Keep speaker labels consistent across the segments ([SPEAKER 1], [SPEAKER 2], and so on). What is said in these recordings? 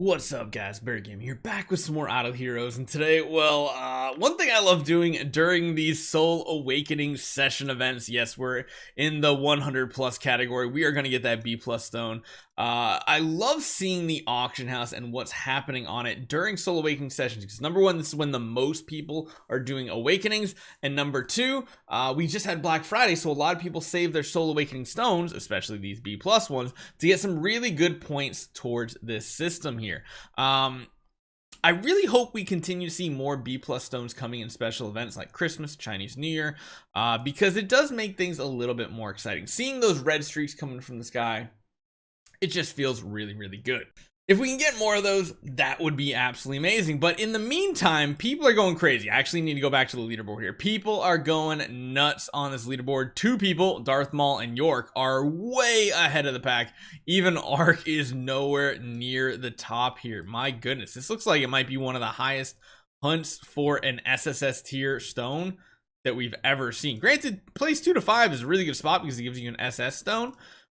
[SPEAKER 1] What's up, guys? Bear Game here, back with some more Auto Heroes, and today, one thing I love doing during these Soul Awakening session events, yes, we're in the 100 plus category, we are going to get that B plus stone. I love seeing the auction house and what's happening on it during Soul Awakening sessions, because number one, this is when the most people are doing Awakenings, and number two, we just had Black Friday, so a lot of people save their Soul Awakening stones, especially these B plus ones, to get some really good points towards this system here. I really hope we continue to see more B plus stones coming in special events like Christmas, Chinese New Year, because it does make things a little bit more exciting. Seeing those red streaks coming from the sky, it just feels really, really good. If we can get more of those, that would be absolutely amazing. But in the meantime, people are going crazy. I actually need to go back to the leaderboard here. People are going nuts on this leaderboard. Two people, Darth Maul and York, are way ahead of the pack. Even Ark is nowhere near the top here. My goodness, this looks like it might be one of the highest hunts for an SSS tier stone that we've ever seen. Granted, place 2 to 5 is a really good spot because it gives you an SS stone.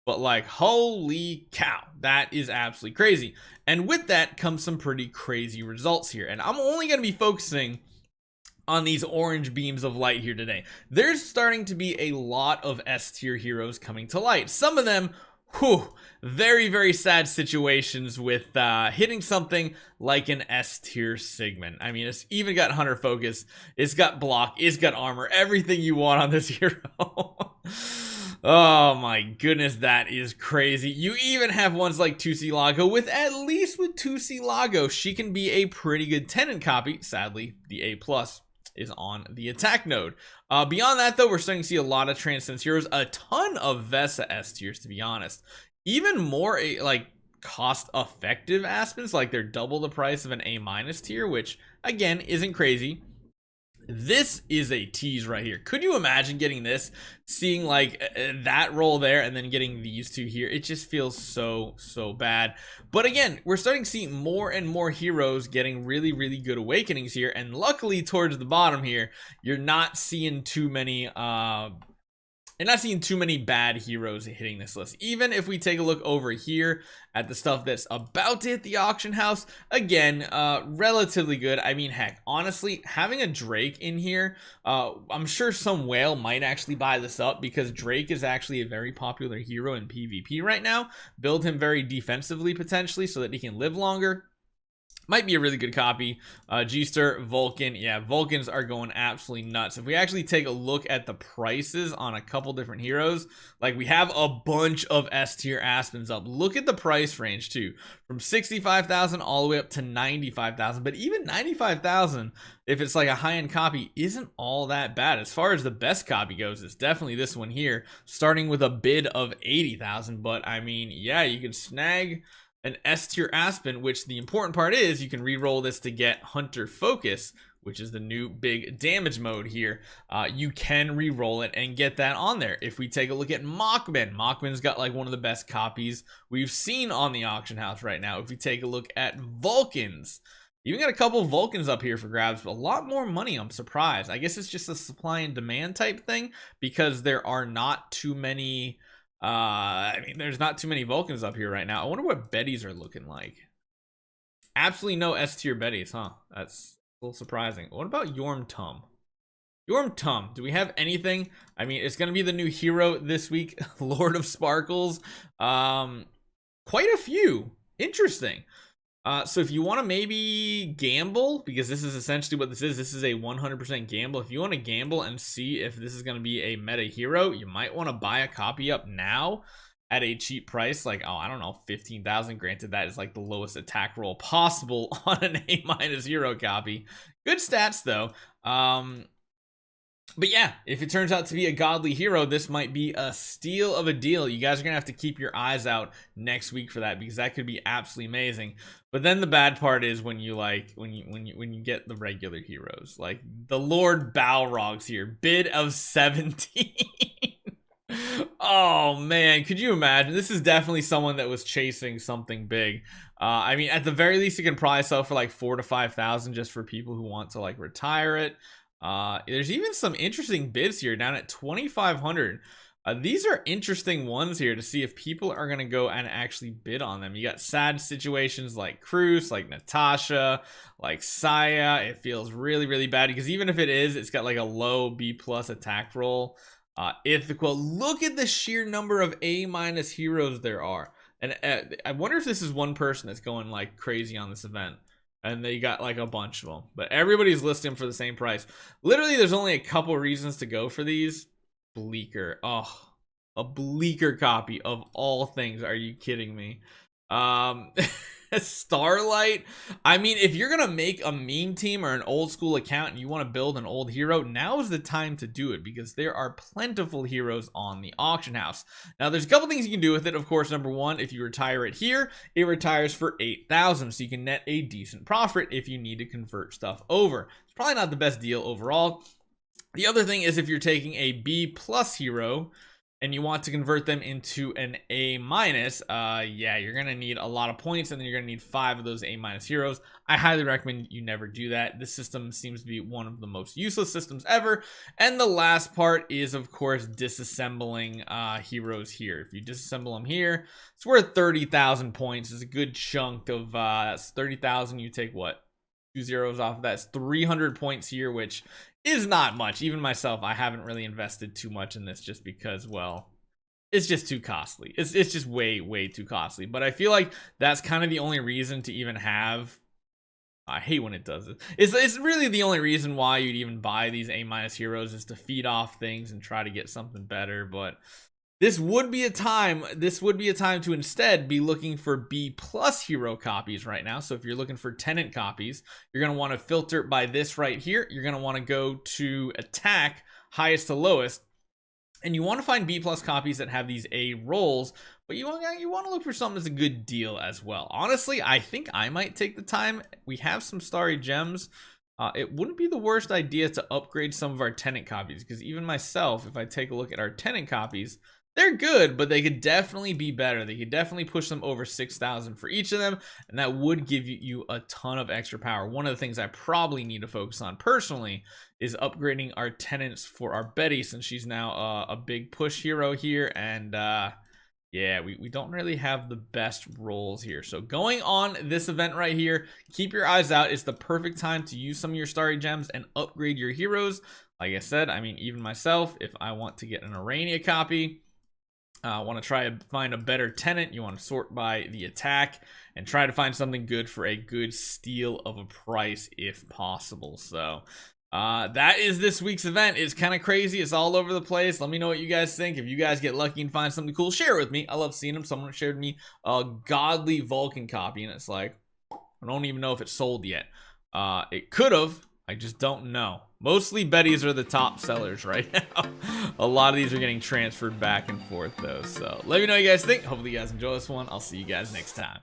[SPEAKER 1] But like, holy cow, that is absolutely crazy. And with that comes some pretty crazy results here. And I'm only going to be focusing on these orange beams of light here today. There's starting to be a lot of S tier heroes coming to light. Some of them, very, very sad situations with hitting something like an S tier Sigmund. I mean, it's even got Hunter Focus, it's got block, it's got armor, everything you want on this hero. Oh my goodness, that is crazy. You even have ones like 2C Lago. With 2C Lago, she can be a pretty good tenant copy. Sadly, the A plus is on the attack node. Beyond that, though, we're starting to see a lot of Transcendence heroes, a ton of Vesa S tiers, to be honest. Even more like cost-effective Aspens, like they're double the price of an A minus tier, which again isn't crazy. This is a tease right here. Could you imagine getting this, seeing like that roll there and then getting these two here? It just feels so bad. But again, we're starting to see more and more heroes getting really, really good awakenings here. And luckily towards the bottom here, you're not seeing too many bad heroes hitting this list. Even if we take a look over here at the stuff that's about to hit the auction house, again, relatively good. I mean, heck, honestly, having a Drake in here, I'm sure some whale might actually buy this up because Drake is actually a very popular hero in PvP right now. Build him very defensively potentially so that he can live longer. Might be a really good copy. G-Star, Vulcan. Yeah, Vulcans are going absolutely nuts. If we actually take a look at the prices on a couple different heroes, like we have a bunch of S tier Aspens up. Look at the price range too. From 65,000 all the way up to 95,000. But even 95,000, if it's like a high-end copy, isn't all that bad. As far as the best copy goes, it's definitely this one here, starting with a bid of 80,000. But I mean, yeah, you can snag an S tier Aspen, which the important part is you can re-roll this to get Hunter Focus, which is the new big damage mode here. You can re-roll it and get that on there. If we take a look at Machman's got like one of the best copies we've seen on the auction house right now. If we take a look at Vulcans, even got a couple of Vulcans up here for grabs, but a lot more money. I'm surprised. I guess it's just a supply and demand type thing because there are not too many I mean, there's not too many Vulcans up here right now. I wonder what Bettys are looking like. Absolutely no S tier Bettys, huh? That's a little surprising. What about Yorm Tum? Yorm Tum, do we have anything? I mean, it's going to be the new hero this week, Lord of Sparkles. Quite a few. Interesting. So if you want to maybe gamble, because this is essentially what this is a 100% gamble. If you want to gamble and see if this is going to be a meta hero, you might want to buy a copy up now at a cheap price, like, oh, I don't know, 15,000. Granted, that is like the lowest attack roll possible on an A minus hero copy. Good stats though. But yeah, if it turns out to be a godly hero, this might be a steal of a deal. You guys are gonna have to keep your eyes out next week for that, because that could be absolutely amazing. But then the bad part is when you get the regular heroes, like the Lord Balrogs here, bid of 17. Oh man, could you imagine? This is definitely someone that was chasing something big. I mean, at the very least, you can probably sell for like 4,000 to 5,000 just for people who want to like retire it. There's even some interesting bids here down at 2,500. These are interesting ones here to see if people are going to go and actually bid on them. You got sad situations like Cruz, like Natasha, like Saya. It feels really, really bad because even if it is, it's got like a low B+ attack roll. Ithaquel, look at the sheer number of A- heroes there are. And I wonder if this is one person that's going like crazy on this event. And they got like a bunch of them. But everybody's listing them for the same price. Literally, there's only a couple reasons to go for these. Bleaker. Oh, a Bleaker copy of all things. Are you kidding me? Starlight. I mean, if you're gonna make a meme team or an old school account and you want to build an old hero, now is the time to do it because there are plentiful heroes on the auction house. Now, there's a couple things you can do with it. Of course, number one, if you retire it here, it retires for 8,000, so you can net a decent profit if you need to convert stuff over. It's probably not the best deal overall. The other thing is if you're taking a B+ hero and you want to convert them into an A-, yeah, you're going to need a lot of points, and then you're going to need 5 of those A- heroes. I highly recommend you never do that. This system seems to be one of the most useless systems ever. And the last part is, of course, disassembling heroes here. If you disassemble them here, it's worth 30,000 points. It's a good chunk of that's 30,000. You take what? 2 zeros off of that. It's 300 points here, which is not much. Even myself, I haven't really invested too much in this just because, well, it's just too costly. It's just way too costly. But I feel like that's kind of the only reason to even have. I hate when it does it. It's really the only reason why you'd even buy these A- heroes is to feed off things and try to get something better. But this would be a time to instead be looking for B+ hero copies right now. So if you're looking for tenant copies, you're going to want to filter by this right here. You're going to want to go to attack, highest to lowest, and you want to find B+ copies that have these A rolls, but you want to look for something that's a good deal as well. Honestly, I think I might take the time. We have some starry gems. It wouldn't be the worst idea to upgrade some of our tenant copies, because even myself, if I take a look at our tenant copies, they're good, but they could definitely be better. They could definitely push them over 6,000 for each of them, and that would give you a ton of extra power. One of the things I probably need to focus on personally is upgrading our tenants for our Betty, since she's now a big push hero here, and yeah, we don't really have the best roles here. So going on this event right here, keep your eyes out. It's the perfect time to use some of your starry gems and upgrade your heroes. Like I said, I mean, even myself, if I want to get an Arania copy, want to try to find a better tenant, you want to sort by the attack and try to find something good for a good steal of a price if possible. So that is this week's event. It's kind of crazy. It's all over the place. Let me know what you guys think. If you guys get lucky and find something cool, share it with me. I love seeing them. Someone shared me a godly Vulcan copy, and it's like, I don't even know if it's sold yet. It could have. I just don't know. Mostly Betty's are the top sellers right now. A lot of these are getting transferred back and forth though. So let me know what you guys think. Hopefully you guys enjoy this one. I'll see you guys next time.